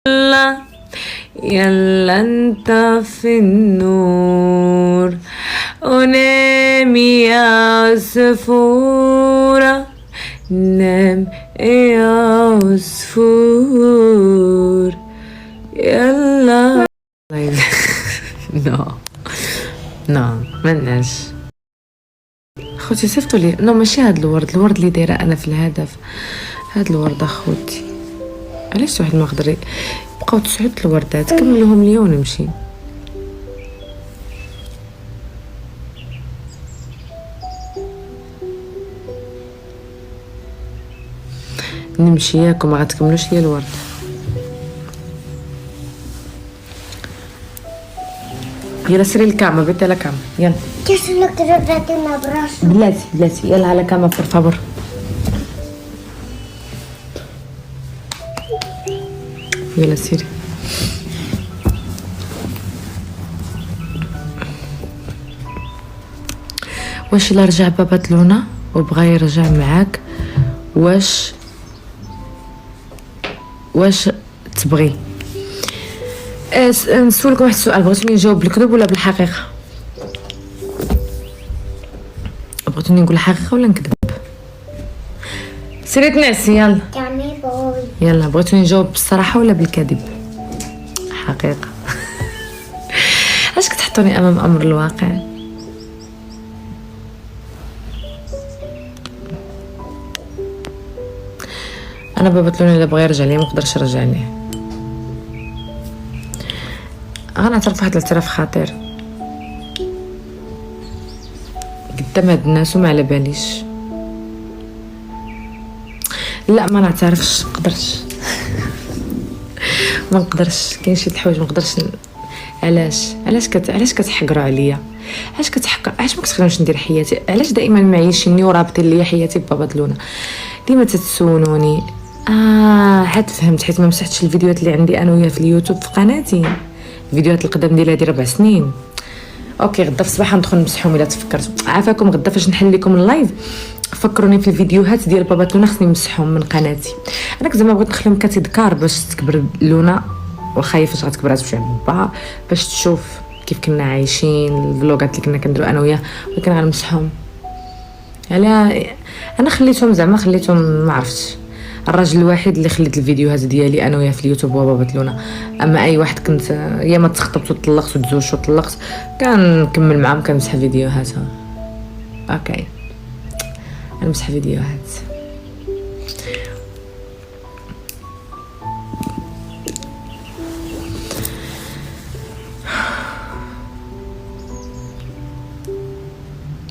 يلا يلا انت في النور ونامي يا عصفورة، نام يا عصفور يلا. نو نو مناش خوتي صيفطوا لي. نو ماشي هاد الورد اللي دايره انا في الهدف، هاد الورد اخوتي. علاش واحد ما يقدر بقاو 9 الوردات كملوهم لي ونمشي. نمشي ياكم ما غتكملوش لي الورد. يلا سري الكاميرا بيت على كاميرا يلا. كيف نقدر براسو؟ بلاتي يلا على كاميرا بور فابور. يلا سيري. واش الا رجع بابا لونا وبغى يرجع معاك واش تبغي؟ نسولكم واحد السؤال، بغيتوني نجاوب بالكذب ولا بالحقيقه؟ بغيتوني نقول الحقيقه ولا نكذب؟ سيري تنعسي يلا. كامي بوي. يلا بغيتوني نجاوب بالصراحه ولا بالكذب؟ حقيقه. علاش كتحطوني امام امر الواقع؟ انا بابا تلوني الا بغى يرجع لي ما نقدرش يرجع ليه. غنعترف واحد الاعتراف خطير قدام هاد الناس وما على باليش. لا ما نعترفش، ما نقدرش كاين شي الحوايج ما نقدرش. علاش كتحقروا عليا؟ علاش ما كتخلونيش ندير حياتي؟ علاش دائما معيشيني ورابطين ليا حياتي ببابا دلونا؟ ديما تتسولوني. عاد فهمت، حيت ما مسحتش الفيديوهات اللي عندي انا وياه في اليوتيوب في قناتي، الفيديوهات القدام ديال هادي 4 سنين. اوكي غدا في الصباح ندخل نمسحهم الا تفكرت. عافاكم غدا فاش نحل لكم اللايف فكروني في الفيديوهات ديال بابا لونا خصني نمسحهم من قناتي. انا زعما بغيت نخليهم كتذكار باش تكبر لونا، وخايفه فاش غتكبر غتمشي عند با باش تشوف كيف كنا عايشين، الفلوغات اللي كنا كنديرو انا وياه، ولكن غنمسحهم. انا خليتهم ما عرفتش. الراجل الوحيد اللي خليت الفيديوهات ديالي انا وياه في اليوتيوب هو بابا لونا. اما اي واحد كنت يا ما تخطبت وطلقت وتزوجت وطلقت كنكمل معاهم كنمسح فيديوهاتها. اوكي نمسح فيديوهات.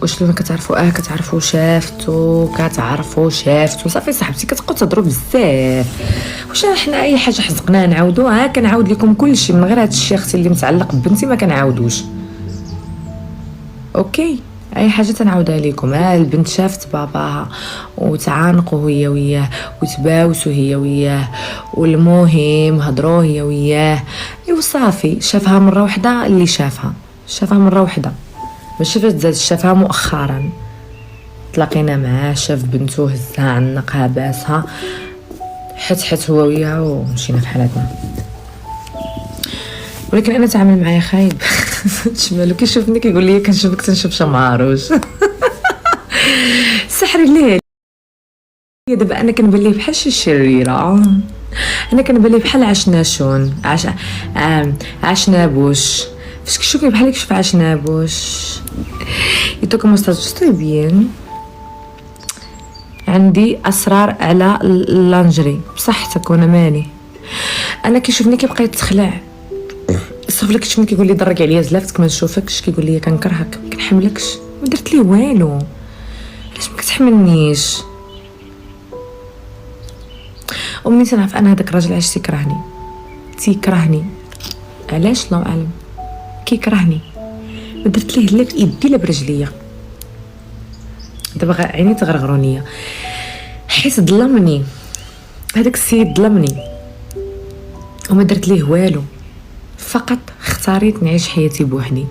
واش لما كتعرفوا كتعرفوا شافتو صافي صاحبتي كتبقاو تهضروا بزاف. واش حنا اي حاجه حزقناها نعاودوها؟ كنعاود لكم كلشي من غير هذا الشيء اختي اللي متعلق ببنتي ما كنعاودوش. اوكي اي حاجه تنعاودها لكم. البنت شافت باباها وتعانقوا هي وياه وتباوسوا هي وياه، والمهم هضروا هي وياه. ايوا صافي شافها مره واحده، اللي شافها مره واحده ماشي فاش زاد، شافها مؤخرا تلاقينا معاه، شاف بنته هزها عنقها باسها، حت هو وياها ومشينا في حالتنا. ولكن انا تعامل معايا خايب. شمالو كيشوفني كيقول لي كنشوفك تنشوف شمعروش. سحري ليه دابا انا كنبان ليه بحال شي شريره، انا كنبان ليه بحال عشناشون عشنابوش. فاش كيشوفني بحال كيشوف عشنابوش. يتوكم مستر بيان. عندي اسرار على اللانجري بصحتك وانا مالي. انا كيشوفني كيبقى يتخلع. صافي كيشوفني كيقول لي ضرك عليا زلافتك ما نشوفكش، كيقول لي كنكرهك ما كنحملكش. ما درت ليه والو، علاش ما كتحملنيش؟ ومنين تنعرف انا هذاك الراجل علاش تيكرهني علاش الله اعلم كيكرهني. ما درت ليه لا بيدي لا برجليا. دابا عيني تغرغروني حيت ظلمني هذاك السيد، ظلمني وما درت ليه والو. فقط اختاريت نعيش حياتي بوحدي.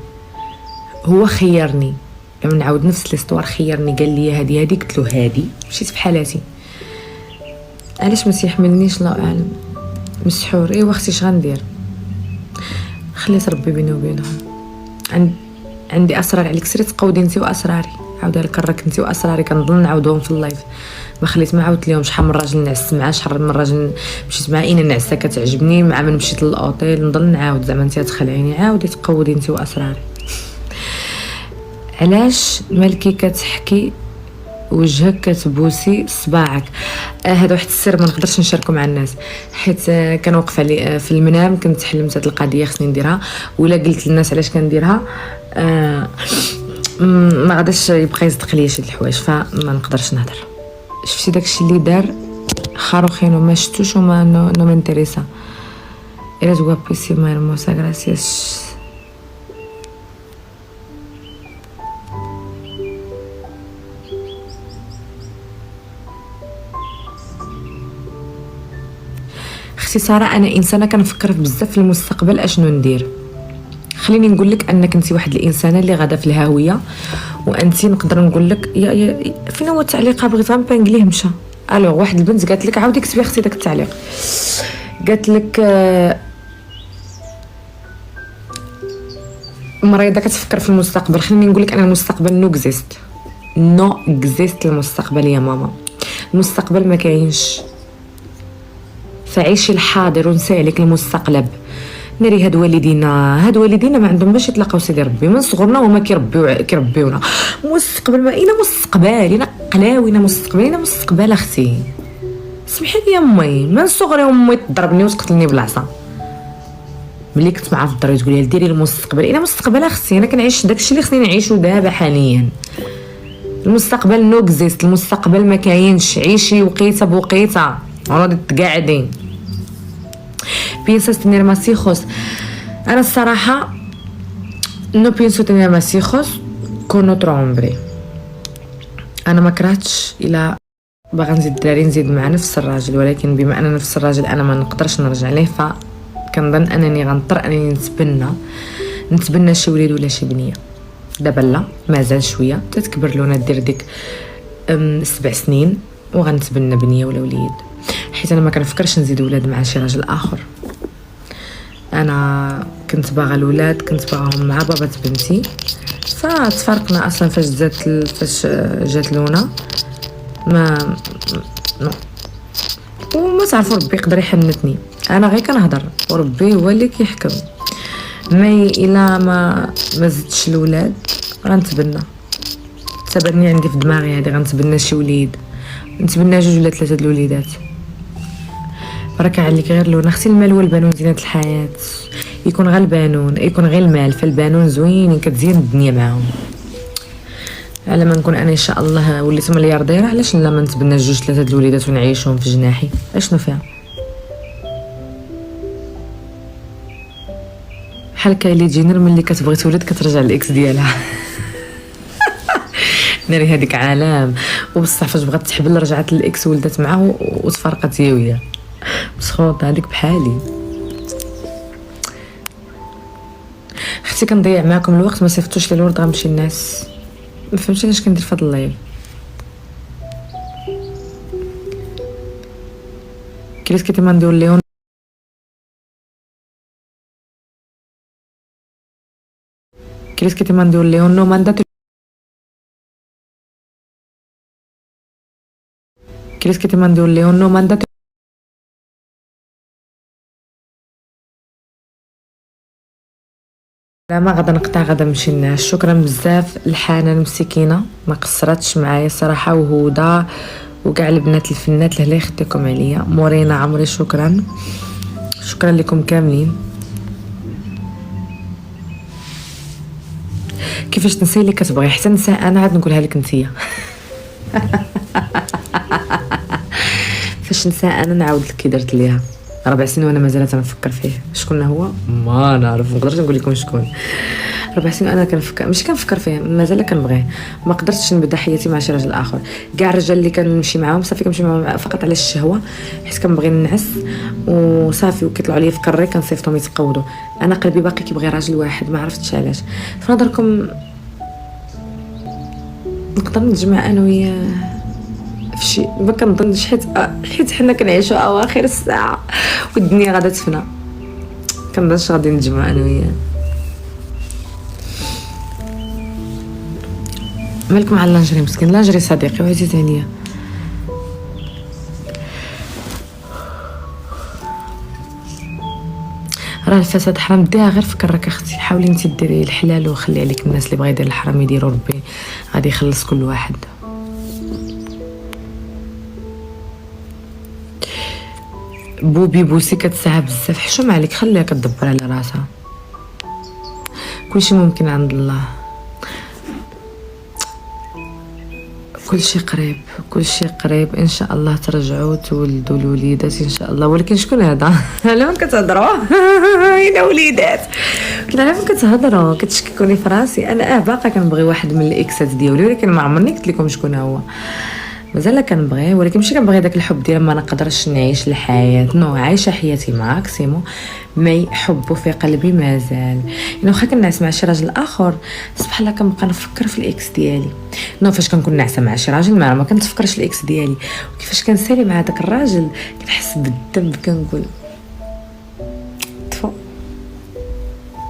هو خيرني، لما نعاود نفس الاستوار خيرني، قال لي هادي قلت له هادي، مشيت بحالاتي. علاش ما تيحملنيش الله اعلم. مسحور. ايوا اختي اش غندير؟ خليت ربي بيني وبينهم. عندي اسرار عليك، سيري تقودي انت واسراري. عاودها لك راك انت واسراري كنضل نعاودوهم في اللايف. ما خليت ما عاودت لهم شحال من راجل نعست معاه، شحال من راجل مشيت معاه، اين نعسه كتعجبني مع من مشيت للاوتيل نضل نعاود. زعما انت تخلعيني، عاودي تقودي انت واسراري. علاش مالكي كتحكي وجهك كتبوسي صباعك؟ هذا واحد السر ما نقدرش نشاركه مع الناس، حيت كان واقف علي في المنام. كنت حلمت هذه القضيه خصني نديرها، ولا قلت للناس علاش كنديرها ما غاداش يبقى يصدق ليا شي الحوايج، فما نقدرش نهضر. شفتي داكشي اللي دار خاروخينو ما شفتوش وما نو مانتريسا. eres guapísima hermosa gracias. اختي ساره، انا انسانه كنفكر بزاف في المستقبل اشنو ندير. خليني نقول لك انك انت واحد الانسانه اللي غاده في الهاويه، وانت نقدر نقول لك يا فين هو التعليق؟ بغيت غنبانكليه مشى. الو واحد البنت قالت لك، عاودي كتبي اختي داك التعليق، قالت لك مريضه كتفكر في المستقبل. خليني نقول لك انا المستقبل نو اكزيست المستقبل يا ماما، المستقبل ما كاينش. فعيشي الحاضر ونسى عليك المستقلب. ناري هاد والدينا ما عندهم باش يتلاقاو سيدي ربي من صغرنا وهما كيربيونا. مستقبل ما اين مستقبل، اين قلاوينا مستقبل اختي. سمحي لي امي، من صغري امي تضربني وتقتلني بالعصا. ملي كنت معها في الدار تقول لي ديري المستقبل، اين مستقبل اختي؟ انا كنعيش داكشي اللي خصني نعيشو دابا حاليا. المستقبل نو اكزيست، المستقبل ما كاينش. عيشي وقيته بوقيته ونوضي تقعدي. بينساس تنير ماسيخوس، انا الصراحه نو بينسو تنير ماسيخوس كون اوترو عمري. انا ما كرهتش الا باغا نزيد الدراري نزيد مع نفس الراجل، ولكن بما ان نفس الراجل انا ما نقدرش نرجع ليه، فكنظن انني غنضطر انني نتبنى شي وليد ولا شي بنيه. دابا لا، مازال شويه تتكبر لونا دير ديك 7 سنين وغنتبنى بنيه ولا وليد، حيت انا ما كنفكرش نزيد ولاد مع شي راجل اخر. انا كنت باغا الولاد، كنت باغاهم مع بابا بنتي، فتفرقنا اصلا فاش جات لونا. ما وما تعرفوا ربي يقدر يحنتني، انا غير كنهضر وربي هو اللي كيحكم. الا ما زدتش الولاد غنتبنى. تبني عندي في دماغي هذه، غنتبنى شي وليد، نتبنى 2 ولا 3 الوليدات. بركة عليك غير لونا اختي. المال والبنون زينة الحياة، يكون غير البنون، يكون غير المال، فالبنون زوينين كتزين الدنيا معاهم. على ما نكون انا ان شاء الله وليت مليارديره، علاش لا ما نتبنى 2 3 الوليدات ونعيشهم في جناحي؟ اشنو فيها؟ بحال كايلي جينر ملي كتبغي تولد كترجع للاكس ديالها. ناري هذيك عالم. وبصح فاش بغات تحبل رجعت للاكس ولدت معاه وتفرقت هي وياه. مسخوطه هذيك بحالي. اختي كنضيع معكم الوقت، ما صيفطوش لي الورد غنمشي للناس. ما فهمتش علاش كندير في هذا اللايف. كريس كي تمانديو ليون كريس كي تمانديو ليون نو ماندات كريس كي تمانديو ليون نو ماندات لا ما غادا نقطع، غادا نمشي للناس. شكرا بزاف لحنان مسكينه، ما قصرتش معايا صراحه، وهدى وكاع البنات الفنات اللي خديكم عليا. مورينا عمري شكرا لكم كاملين. كيفاش تنسى اللي كتبغي حتى نسى انا عاد نقولها لك نتيا. فاش نسى انا نعاود لك كي درت ليها 4 سنين وانا مازال تنفكر فيه. شكون هو ما نعرف، ما نقدرش نقول لكم شكون. 4 سنين انا كنفكر، ماشي كنفكر فيه، مازال كنبغيه. ما قدرتش نبدا حياتي مع شي راجل اخر. كاع الرجال اللي كنمشي معاهم صافي كنمشي معاهم فقط على الشهوه، حيت كنبغي ننعس وصافي. وكيطلعوا لي في كري كنصيفطهم يتقودوا. انا قلبي باقي كيبغي راجل واحد، ما عرفتش علاش. في نظركم نقدر نتجمع انا وياه فشي ما كنظنش، حيت حنا كنعيشوا اواخر الساعه والدنيا غادا تفنى. كنظنش غادي نتجمع انا وياه. مالك مع اللانجري مسكين؟ اللانجري صديقي وعزيز عليا. راه الفساد حرام، ديها غير فكرك اختي. حاولي انت ديري الحلال وخلي عليك الناس اللي بغا يدير الحرام يديروا، ربي غادي يخلص كل واحد. بوبي بوسي كتسعى بزاف، حشوم عليك خليها كتدبر على راسها. كلشي ممكن عند الله، كلشي قريب، كلشي قريب ان شاء الله. ترجعوا تولدوا الوليدات ان شاء الله. ولكن شكون هذا؟ على من كتهضروا؟ هنا وليدات، على من كتهضروا؟ كتشككوني في راسي انا. باقا كنبغي واحد من الاكسات ديالي، ولكن ما عمرني قلت لكم شكون هو. مازال كنبغيه، ولكن ماشي كنبغي داك الحب ديال ما نقدرش نعيش الحياه. نو، عايشه حياتي ماكسيمو مي حبه في قلبي مازال. يعني واخا كنعس مع شي راجل اخر صباح الله كنبقى نفكر في الاكس ديالي. نو، فاش كنكون ناعسه مع شي راجل ما كنتفكرش الاكس ديالي، وكيفاش كنسالي مع داك الراجل كنحس بالذنب، كنقول طفو.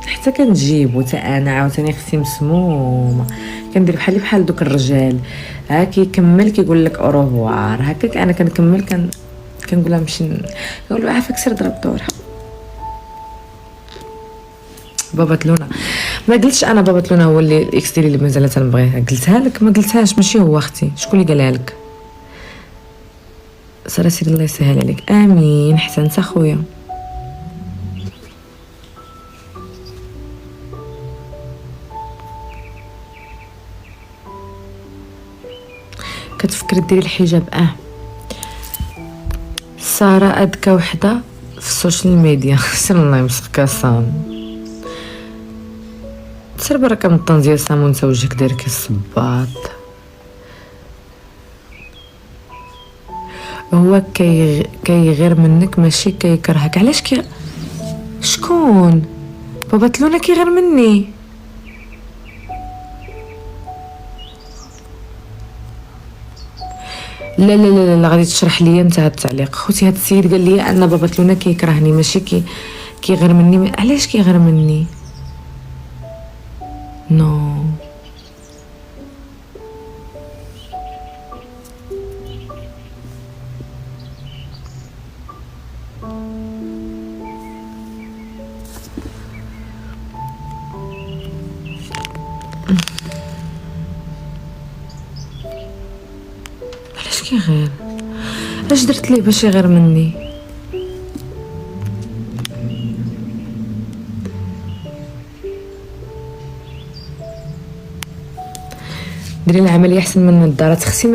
حتى كنجيبو حتى انا عاوتاني خصي مسمومه، كندير بحال دوك الرجال. ها كيكمل كيقول لك اوروفوار، هكاك انا كنكمل كنقول لها نمشي، نقول له عافاك سير ضرب دورها. بابا تلونا ما قلتش انا، بابا تلونا هو اللي الاكس ديالي اللي مازال تنبغيها. قلتها لك؟ ما قلتهاش، ماشي هو اختي. شكون اللي قالها لك؟ ساره سيدي الله يسهل عليك. امين، حسنت اخويا. كتفكري ديري الحجاب؟ ساره اذكى وحده في السوشيال ميديا. سير الله يمسخك صام، سير بركه من الطنزيه سام، وانت وجهك داير كالصباط. هو كيغير منك ماشي كيكرهك. علاش شكون؟ بابا تلونا كيغير مني؟ لا لا لا لا، غادي تشرح لي انت هاد التعليق. خوتي هاد السيد قال لي ان بابا تلونا كيكرهني ماشي كيغير مني. علاش كيغير مني؟ نو علاش كيغير؟ اش درت ليه باش يغير مني؟ ديري العمليه احسن من النظارات. خصي